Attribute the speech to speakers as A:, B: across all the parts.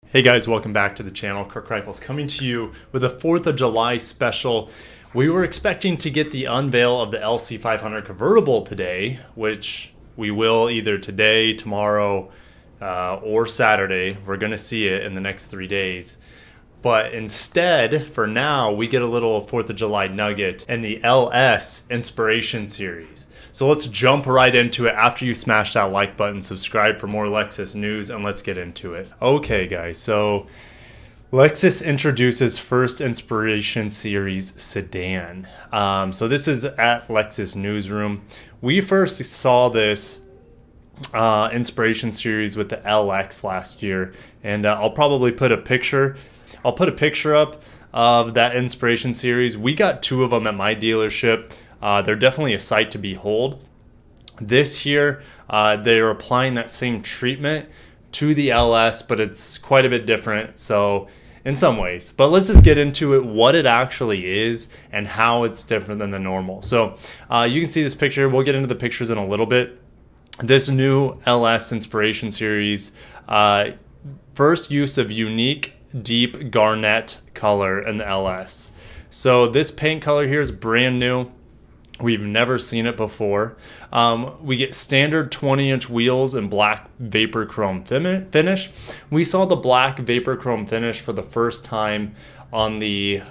A: Hey guys, welcome back to the channel. Kirk Rifles coming to you with a 4th of July special. We were expecting to get the unveil of the LC500 convertible today, which we will either today, tomorrow, or Saturday. We're going to see it in the next 3 days. But instead, for now, we get a little 4th of July nugget in the LS Inspiration Series. So let's jump right into it. After you smash that like button, subscribe for more Lexus news, and let's get into it. Okay, guys, so Lexus introduces first Inspiration Series sedan. So this is at Lexus Newsroom. We first saw this Inspiration Series with the LX last year, and I'll probably put a picture. I'll put a picture up of that Inspiration Series. We got 2 of them at my dealership. They're definitely a sight to behold. This here, they're applying that same treatment to the LS, but it's quite a bit different, so in some ways. But let's just get into it, what it actually is and how it's different than the normal. So you can see this picture. We'll get into the pictures in a little bit. This new LS Inspiration Series, first use of unique deep garnet color in the LS. So this paint color here is brand new. We've never seen it before. We get standard 20-inch wheels and black vapor chrome finish. We saw the black vapor chrome finish for the first time on the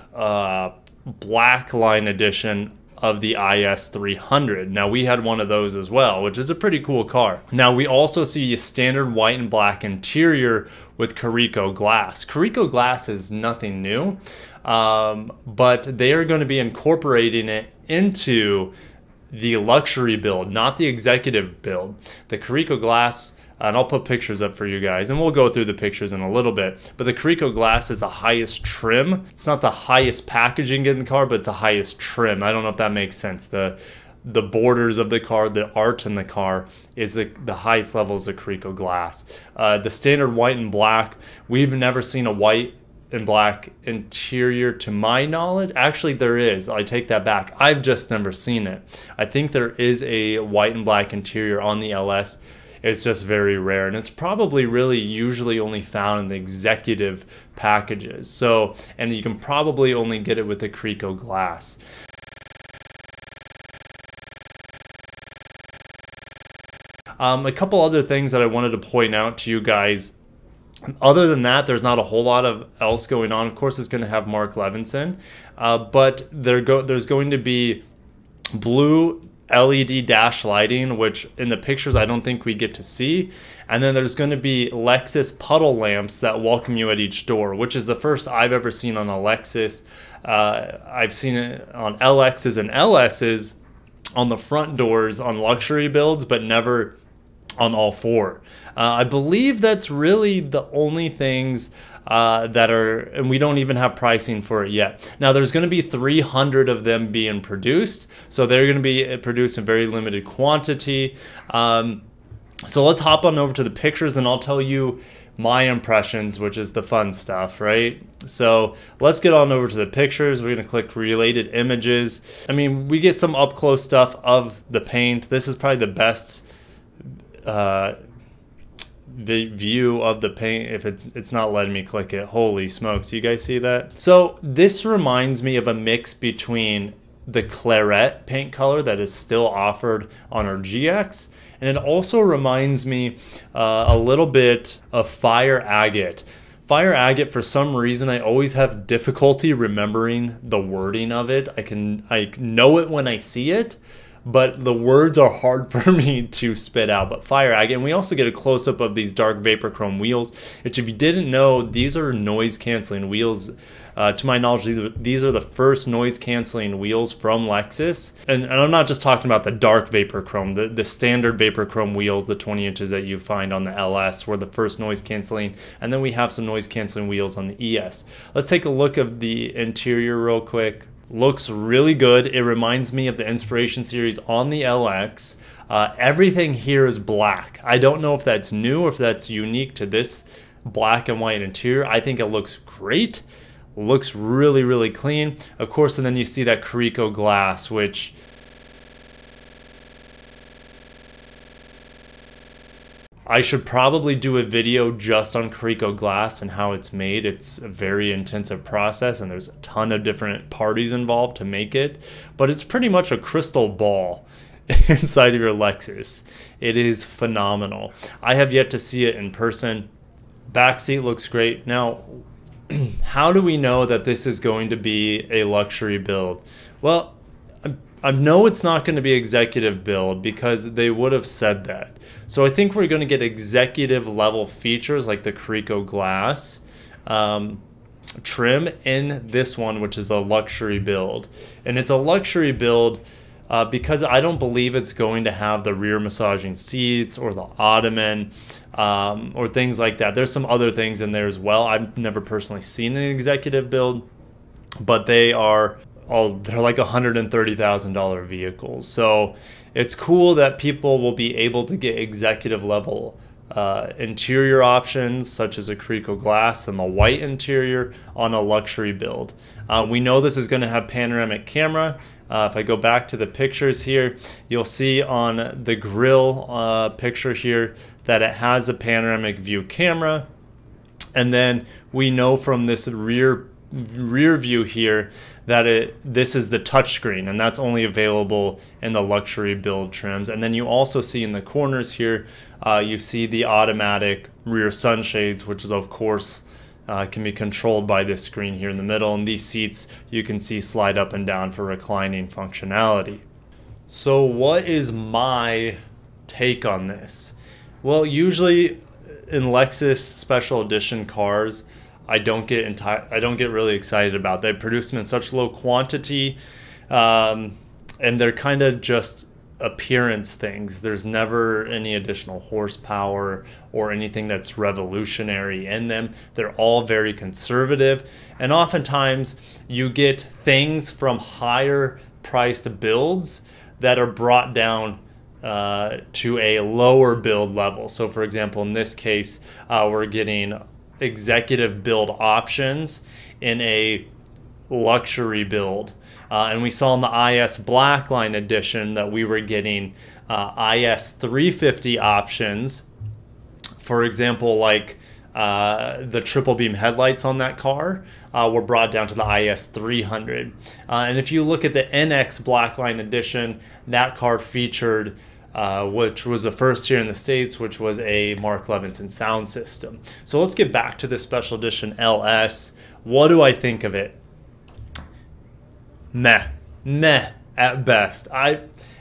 A: black line edition of the IS300. Now we had one of those as well, which is a pretty cool car. Now we also see a standard white and black interior with Carico glass. Carico glass is nothing new, but they are going to be incorporating it into the luxury build, not the executive build. The Carico glass, and I'll put pictures up for you guys, and we'll go through the pictures in a little bit, but the Carico glass is the highest trim. It's not the highest packaging in the car, but it's the highest trim. I don't know if that makes sense. The borders of the car, the art in the car is the highest levels of Carico glass. The standard white and black, we've never seen a white and black interior to my knowledge. Actually, there is. I take that back. I've just never seen it. I think there is a white and black interior on the LS. It's just very rare, and it's probably really usually only found in the executive packages. So, and you can probably only get it with the Carico glass. A couple other things that I wanted to point out to you guys. Other than that, there's not a whole lot of else going on. Of course, it's going to have Mark Levinson, but there's going to be blue LED dash lighting, which in the pictures I don't think we get to see. And then there's going to be Lexus puddle lamps that welcome you at each door, which is the first I've ever seen on a Lexus. I've seen it on LXs and LSs on the front doors on luxury builds, but never on all 4. I believe that's really the only things that are, and we don't even have pricing for it yet. Now there's going to be 300 of them being produced, so they're going to be produced in very limited quantity. So let's hop on over to the pictures and I'll tell you my impressions, which is the fun stuff, right? So let's get on over to the pictures. We're going to click related images. I mean, we get some up close stuff of the paint. This is probably the best view of the paint. If it's not letting me click it, holy smokes, you guys see that? So this reminds me of a mix between the claret paint color that is still offered on our GX, and it also reminds me a little bit of fire agate. Fire agate, for some reason I always have difficulty remembering the wording of it. I know it when I see it, but the words are hard for me to spit out. But fire agate, and we also get a close-up of these dark vapor chrome wheels, which if you didn't know, these are noise canceling wheels. To my knowledge, these are the first noise canceling wheels from Lexus. And I'm not just talking about the dark vapor chrome, the standard vapor chrome wheels, the 20 inches that you find on the LS were the first noise canceling. And then we have some noise canceling wheels on the ES. Let's take a look at the interior real quick. Looks really good. It reminds me of the Inspiration Series on the LX. Everything here is black. I don't know if that's new or if that's unique to this black and white interior. I think it looks great. Looks really, really clean. Of course, and then you see that Carico glass, which I should probably do a video just on Carrico glass and how it's made. It's a very intensive process and there's a ton of different parties involved to make it, but it's pretty much a crystal ball inside of your Lexus. It is phenomenal. I have yet to see it in person. Back seat looks great. Now, how do we know that this is going to be a luxury build? Well, I know it's not going to be executive build because they would have said that. So I think we're going to get executive level features like the Carrico glass trim in this one, which is a luxury build. And it's a luxury build because I don't believe it's going to have the rear massaging seats or the ottoman or things like that. There's some other things in there as well. I've never personally seen an executive build, but they're like $130,000 vehicles. So it's cool that people will be able to get executive level interior options such as a Carrico glass and the white interior on a luxury build. We know this is going to have panoramic camera. If I go back to the pictures here, you'll see on the grille picture here that it has a panoramic view camera. And then we know from this rear view here that this is the touchscreen, and that's only available in the luxury build trims. And then you also see in the corners here, you see the automatic rear sunshades, which is of course can be controlled by this screen here in the middle. And these seats you can see slide up and down for reclining functionality. So what is my take on this? Well, usually in Lexus special edition cars, I don't get really excited about. They produce them in such low quantity, and they're kind of just appearance things. There's never any additional horsepower or anything that's revolutionary in them. They're all very conservative, and oftentimes you get things from higher priced builds that are brought down to a lower build level. So for example, in this case, we're getting executive build options in a luxury build, and we saw in the IS Blackline edition that we were getting IS 350 options. For example, like the triple beam headlights on that car were brought down to the IS 300, and if you look at the NX Blackline edition, that car featured which was the first here in the States, which was a Mark Levinson sound system. So let's get back to the special edition LS. What do I think of it? Meh at best.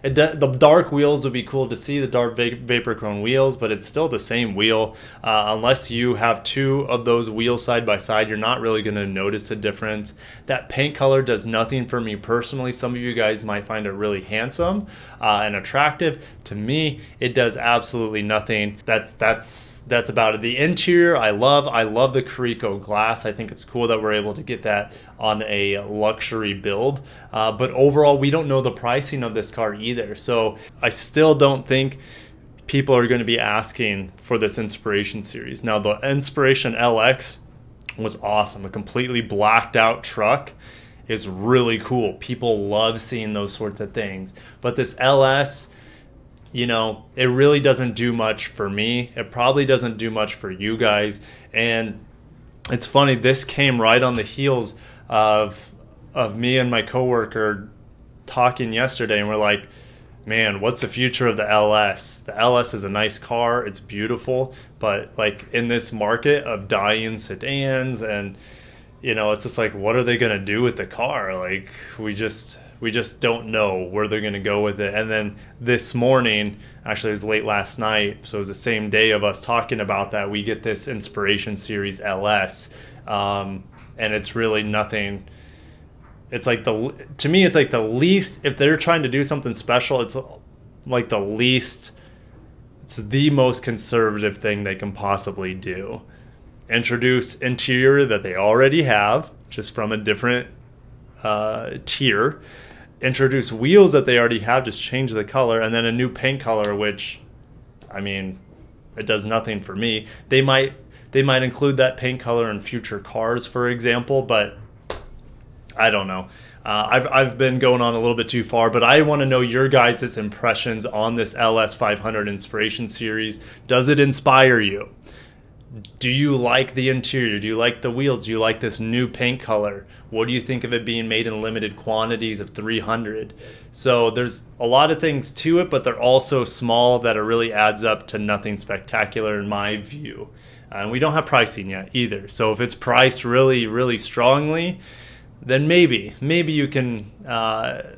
A: The dark wheels would be cool to see, the dark vapor chrome wheels, but it's still the same wheel. Unless you have two of those wheels side by side, you're not really going to notice a difference. That paint color does nothing for me personally. Some of you guys might find it really handsome and attractive. To me, it does absolutely nothing. That's about it. The interior, I love the Carrico glass. I think it's cool that we're able to get that on a luxury build. But overall, we don't know the pricing of this car either. So I still don't think people are going to be asking for this Inspiration series. Now, the Inspiration LX was awesome. A completely blacked out truck is really cool. People love seeing those sorts of things. But this LS, you know, it really doesn't do much for me. It probably doesn't do much for you guys. And it's funny, this came right on the heels of me and my coworker talking yesterday, and we're like, man, what's the future of the LS? The LS is a nice car, it's beautiful, but like in this market of dying sedans, and you know, it's just like, what are they gonna do with the car? Like we just don't know where they're gonna go with it. And then this morning, actually it was late last night, so it was the same day of us talking about that, we get this Inspiration Series LS, and it's really nothing. It's like to me, it's like the least, if they're trying to do something special, it's like the least, it's the most conservative thing they can possibly do. Introduce interior that they already have, just from a different tier. Introduce wheels that they already have, just change the color, and then a new paint color, which, I mean, it does nothing for me. They might include that paint color in future cars, for example, but I don't know. I've been going on a little bit too far, but I want to know your guys' impressions on this LS500 Inspiration Series. Does it inspire you? Do you like the interior? Do you like the wheels? Do you like this new paint color? What do you think of it being made in limited quantities of 300? So there's a lot of things to it, but they're also small that it really adds up to nothing spectacular in my view. And we don't have pricing yet either. So if it's priced really, really strongly, then maybe you can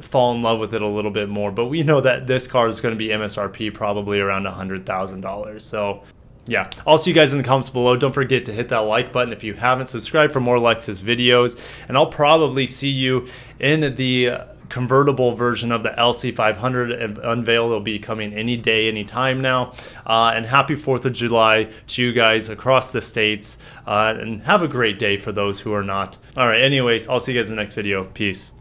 A: fall in love with it a little bit more. But we know that this car is going to be MSRP probably around $100,000. So yeah, I'll see you guys in the comments below. Don't forget to hit that like button if you haven't. Subscribe for more Lexus videos. And I'll probably see you in the convertible version of the LC500 Unveiled. It'll be coming any day, any time now. And happy 4th of July to you guys across the states. And have a great day for those who are not. All right, anyways, I'll see you guys in the next video. Peace.